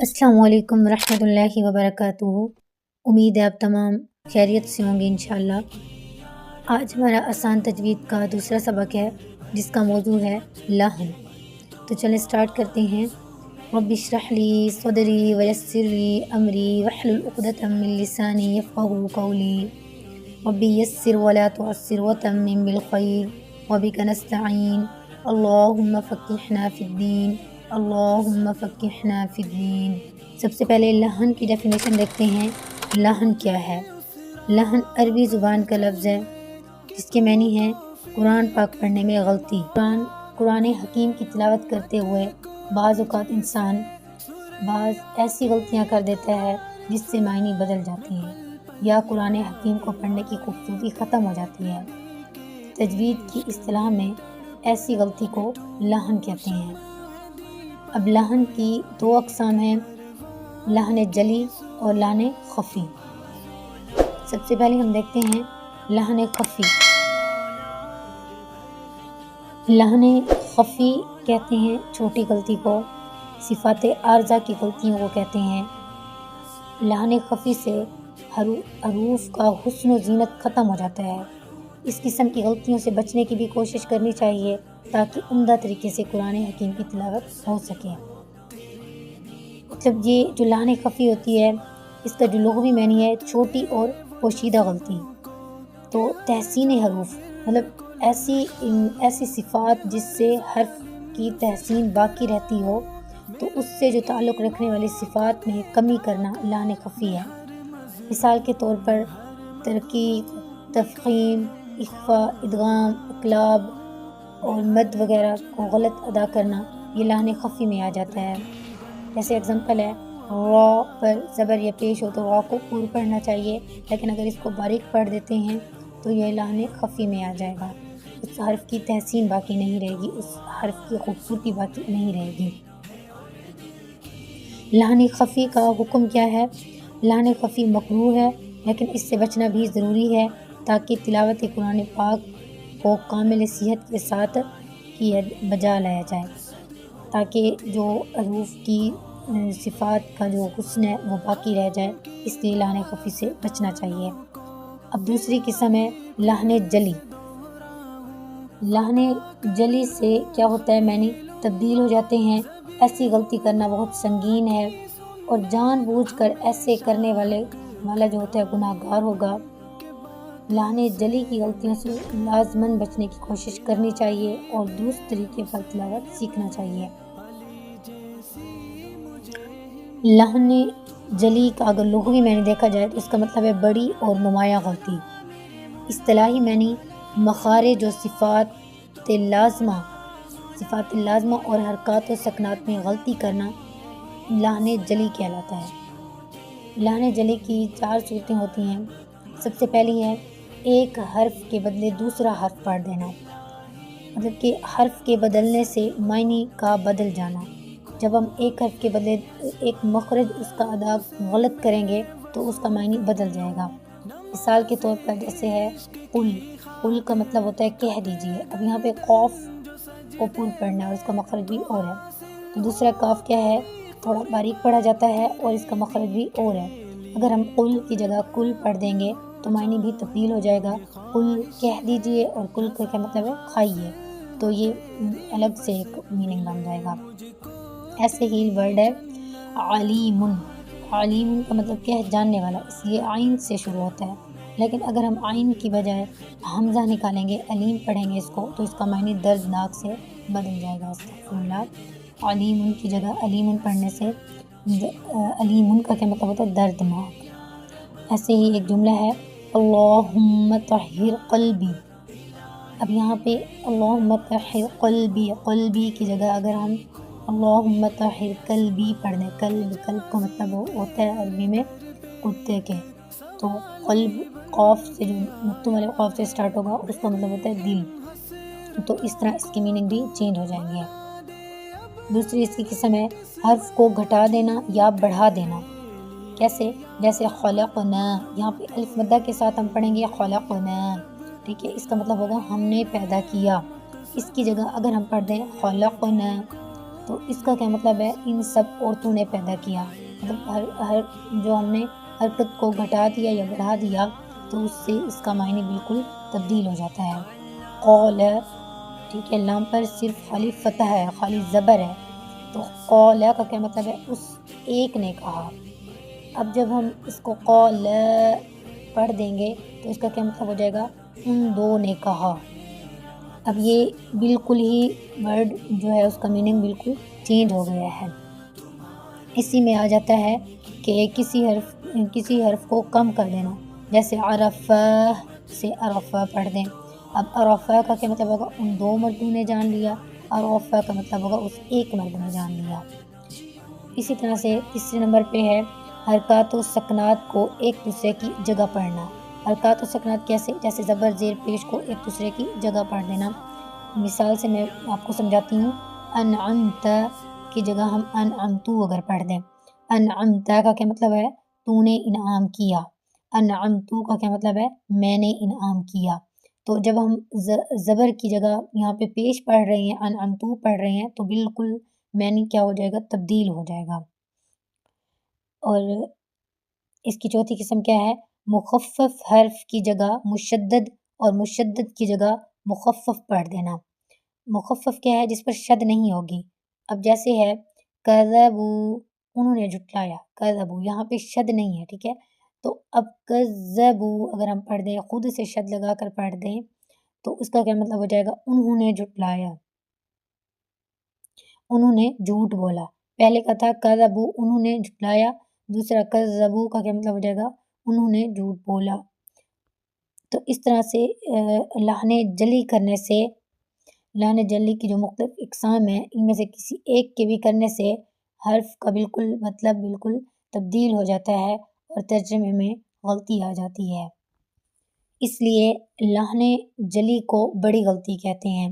अस्सलाम वालेकुम रहमतुल्लाहि वबरकातुहू। उम्मीद है आप तमाम खैरियत से होंगे इंशाअल्लाह। आज हमारा आसान तजवीद का दूसरा सबक है जिसका मौजू है लहन। तो चलें स्टार्ट करते हैं। रब्बि इश्रह ली सदरी वयस्सिर ली अमरी वहलुल उक़दतम मिन लिसानी यफ़क़हू क़ौली रब्बि यस्सिर वला तुअस्सिर वतम्मिम बिल खैर वबिका नस्तईन अल्लाहुम्मा फ़क़्क़िहना फ़िद्दीन अल्लाहुम्मा फ़क़्क़िहना फ़िद्दीन। सबसे पहले लहन की डेफिनेशन देखते हैं। लहन क्या है? लहन अरबी ज़ुबान का लफ्ज़ है जिसके मानी है कुरान पाक पढ़ने में गलती। कुरान हकीम की तिलावत करते हुए बाज़ औक़ात इंसान बाज़ ऐसी गलतियाँ कर देता है जिससे मायनी बदल जाती हैं या कुरान हकीम को पढ़ने की खूबसूरती ख़त्म हो जाती है। तजवीद की इस्तिलाह में ऐसी गलती को लहन कहते हैं। अब लहन की दो अक़साम हैं, लहन जली और लहन ख़फ़ी। सबसे पहले हम देखते हैं लहन ख़फ़ी। लहन ख़फ़ी कहते हैं छोटी गलती को, सिफ़ात आर्ज़ा की गलतियों को कहते हैं। लहन ख़फ़ी से हरूफ का हुस्न व ज़ीनत ख़त्म हो जाता है। इस किस्म की गलतियों से बचने की भी कोशिश करनी चाहिए ताकि उम्दा तरीके से कुरान हकीम की तिलावत हो सके। मतलब ये जो लहन ख़फ़ी होती है इसका जो लुग़वी मानी है छोटी और पोशीदा गलती। तो तहसीन हरूफ मतलब ऐसी सिफ़ात जिससे हर्फ की तहसीन बाकी रहती हो, तो उससे जो ताल्लुक़ रखने वाली सिफ़ात में कमी करना लहन ख़फ़ी है। मिसाल के तौर पर तरकीक, तफ़ख़ीम, इख़्फ़ा, इदगाम, इक़लाब और मद वगैरह को गलत अदा करना ये लहन ख़फ़ी में आ जाता है। जैसे एग्ज़ाम्पल है रॉ पर ज़बर या पेश हो तो रॉ को पूर पढ़ना चाहिए, लेकिन अगर इसको बारीक पढ़ देते हैं तो यह लहन ख़फ़ी में आ जाएगा। उस हर्फ की तहसीन बाकी नहीं रहेगी, उस हर्फ की खूबसूरती बाकी नहीं रहेगी। लहन ख़फ़ी का हुक्म क्या है? लहन ख़फ़ी मकरूह है, लेकिन इससे बचना भी ज़रूरी है ताकि तिलावत कुरान पाक को कामिल सेहत के साथ बजा लाया जाए, ताकि जो हरूफ की सिफ़ात का जो हुस्न है वो बाकी रह जाए। इसलिए लहन ख़फ़ी से बचना चाहिए। अब दूसरी किस्म है लहन जली। लहन जली से क्या होता है, मानी तब्दील हो जाते हैं। ऐसी गलती करना बहुत संगीन है और जानबूझकर ऐसे करने वाला जो होता है गुनाहगार होगा। लहन जली की गलतियों से लाज़मन बचने की कोशिश करनी चाहिए और दुरुस्त तरीके पर तिलावत सीखना चाहिए। लहन जली का अगर लुग़वी मानी देखा जाए तो इसका मतलब है बड़ी और नुमायाँ गलती। इस्तिलाही मानी मखारिज और सिफ़ात लाज़िमा और हरकत व सकनात में गलती करना लहन जली कहलाता है। लहन जली की 4 सूरतें होती हैं। सबसे पहली है एक हर्फ के बदले दूसरा हर्फ पढ़ देना, मतलब कि हर्फ के बदलने से मायनी का बदल जाना। जब हम एक हर्फ के बदले एक मखरज उसका अदा गलत करेंगे तो उसका मायनी बदल जाएगा। मिसाल के तौर पर जैसे है कुल का मतलब होता है कह दीजिए। अब यहाँ पे क़ौफ़ को पूर पढ़ना है और इसका मखरज भी और है, तो दूसरा काफ क्या है थोड़ा बारीक पढ़ा जाता है और इसका मखरज भी और है। अगर हम कुल की जगह कुल पढ़ देंगे तो मायने भी तब्दील हो जाएगा। कुल कह दीजिए और कुल का क्या मतलब है खाइए, तो ये अलग से एक मीनिंग बन जाएगा। ऐसे ही वर्ड है अलीमुन। अलीमुन का मतलब क्या है जानने वाला, इसलिए आइन से शुरू होता है। लेकिन अगर हम आइन की बजाय हमज़ा निकालेंगे, अलीम पढ़ेंगे इसको, तो इसका मायने दर्दनाक से बदल जाएगा। अस्तग़फिरुल्लाह। अलीमुन की जगह अलीमुन पढ़ने से अलीमुन का क्या मतलब होता है दर्दनाक। ऐसे ही एक जुमला है अल्लाहुम्मा तहिर क़ल्बी। अब यहाँ पे अल्लाहुम्मा तहिर क़ल्बी की जगह अगर हम अल्लाहुम्मा तहिर क़ल्बी पढ़ दें, कल्ब का मतलब होता है अरबी में कुत्ते के, तो क़ल्ब क़ाफ से जो मुत्तू वाले क़ाफ से स्टार्ट होगा उसका मतलब होता है दिल, तो इस तरह इसकी मीनिंग भी चेंज हो जाएंगे। दूसरी इसकी किस्म है हर्फ को घटा देना या बढ़ा देना। कैसे? जैसे ख़लक़ना, यहाँ पे अलिफ मद्दा के साथ हम पढ़ेंगे ख़लक़ना, ठीक है, इसका मतलब होगा हमने पैदा किया। इसकी जगह अगर हम पढ़ दें ख़लक़ना تو اس کا کیا مطلب ہے؟ ان سب عورتوں نے پیدا کیا، مطلب ہر جو ہم نے حرکت کو گھٹا دیا یا بڑھا دیا تو اس سے اس کا معنی بالکل تبدیل ہو جاتا ہے۔ قول، ٹھیک ہے، لام پر صرف خالی فتح ہے، خالی زبر ہے، تو قول کا کیا مطلب ہے؟ اس ایک نے کہا۔ اب جب ہم اس کو قول پڑھ دیں گے تو اس کا کیا مطلب ہو جائے گا؟ ان دو نے کہا۔ اب یہ بالکل ہی ورڈ جو ہے اس کا میننگ بالکل چینج ہو گیا ہے۔ اسی میں آ جاتا ہے کہ کسی حرف کو کم کر دینا، جیسے عرفہ سے عرفہ پڑھ دیں۔ اب عرفہ کا کیا مطلب ہوگا؟ ان دو مردوں نے جان لیا، عرفہ کا مطلب ہوگا اس ایک مرد نے جان لیا۔ اسی طرح سے تیسرے نمبر پہ ہے حرکات و سکنات کو ایک دوسرے کی جگہ پڑھنا۔ حرکات و سکنات کیسے؟ جیسے زبر زیر پیش کو ایک دوسرے کی جگہ پڑھ دینا۔ مثال سے میں آپ کو سمجھاتی ہوں۔ انعمت کی جگہ ہم انعمتو اگر پڑھ دیں، انعمت کا کیا مطلب ہے؟ تو نے انعام کیا۔ انعمتو کا کیا مطلب ہے؟ میں نے انعام کیا۔ تو جب ہم زبر کی جگہ یہاں پہ پیش پڑھ رہے ہیں، انعمتو پڑھ رہے ہیں، تو بالکل معنی کیا ہو جائے گا؟ تبدیل ہو جائے گا۔ اور اس کی چوتھی قسم کیا ہے؟ مخفف حرف کی جگہ مشدد اور مشدد کی جگہ مخفف پڑھ دینا۔ مخفف کیا ہے؟ جس پر شد نہیں ہوگی۔ اب جیسے ہے کذبو، انہوں نے جھٹلایا، کذبو، یہاں پہ شد نہیں ہے، ٹھیک ہے؟ تو اب کذبو اگر ہم پڑھ دیں، خود سے شد لگا کر پڑھ دیں، تو اس کا کیا مطلب ہو جائے گا؟ انہوں نے جھٹلایا، انہوں نے جھوٹ بولا۔ پہلے کا تھا کذبو، انہوں نے جھٹلایا، دوسرا کذبو کا کیا مطلب ہو جائے گا؟ انہوں نے جھوٹ بولا۔ تو اس طرح سے لہن جلی کرنے سے، لہن جلی کی جو مختلف اقسام ہیں، ان میں سے کسی ایک کے بھی کرنے سے حرف کا بالکل مطلب بالکل تبدیل ہو جاتا ہے اور ترجمے میں غلطی آ جاتی ہے۔ اس لیے لہن جلی کو بڑی غلطی کہتے ہیں۔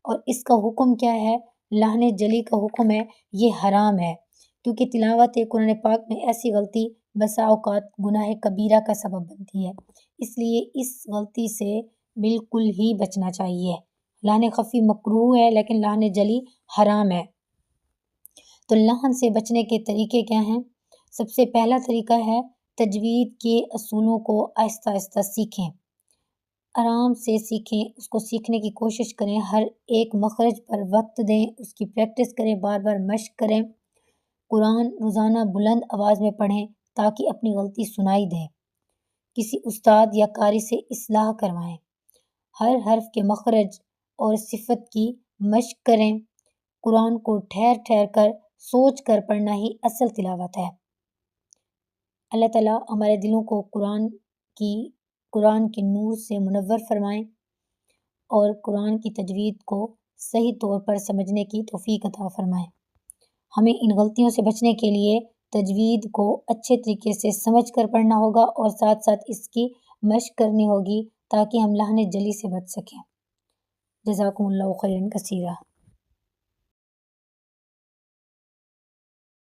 اور اس کا حکم کیا ہے؟ لہن جلی کا حکم ہے یہ حرام ہے، کیونکہ تلاوت قرآن پاک میں ایسی غلطی بسا اوقات گناہ کبیرہ کا سبب بنتی ہے، اس لیے اس غلطی سے بالکل ہی بچنا چاہیے۔ لہن خفی مکروہ ہے لیکن لہن جلی حرام ہے۔ تو لہن سے بچنے کے طریقے کیا ہیں؟ سب سے پہلا طریقہ ہے تجوید کے اصولوں کو آہستہ آہستہ سیکھیں، آرام سے سیکھیں، اس کو سیکھنے کی کوشش کریں، ہر ایک مخرج پر وقت دیں، اس کی پریکٹس کریں، بار بار مشق کریں۔ قرآن روزانہ بلند آواز میں پڑھیں تاکہ اپنی غلطی سنائی دے، کسی استاد یا قاری سے اصلاح کروائیں، ہر حرف کے مخرج اور صفت کی مشق کریں۔ قرآن کو ٹھہر ٹھہر کر سوچ کر پڑھنا ہی اصل تلاوت ہے۔ اللہ تعالیٰ ہمارے دلوں کو قرآن کے نور سے منور فرمائیں اور قرآن کی تجوید کو صحیح طور پر سمجھنے کی توفیق عطا فرمائیں۔ ہمیں ان غلطیوں سے بچنے کے لیے تجوید کو اچھے طریقے سے سمجھ کر پڑھنا ہوگا اور ساتھ ساتھ اس کی مشق کرنی ہوگی تاکہ ہم لہن جلی سے بچ سکیں۔ جزاکم اللہ خیرا کثیرا۔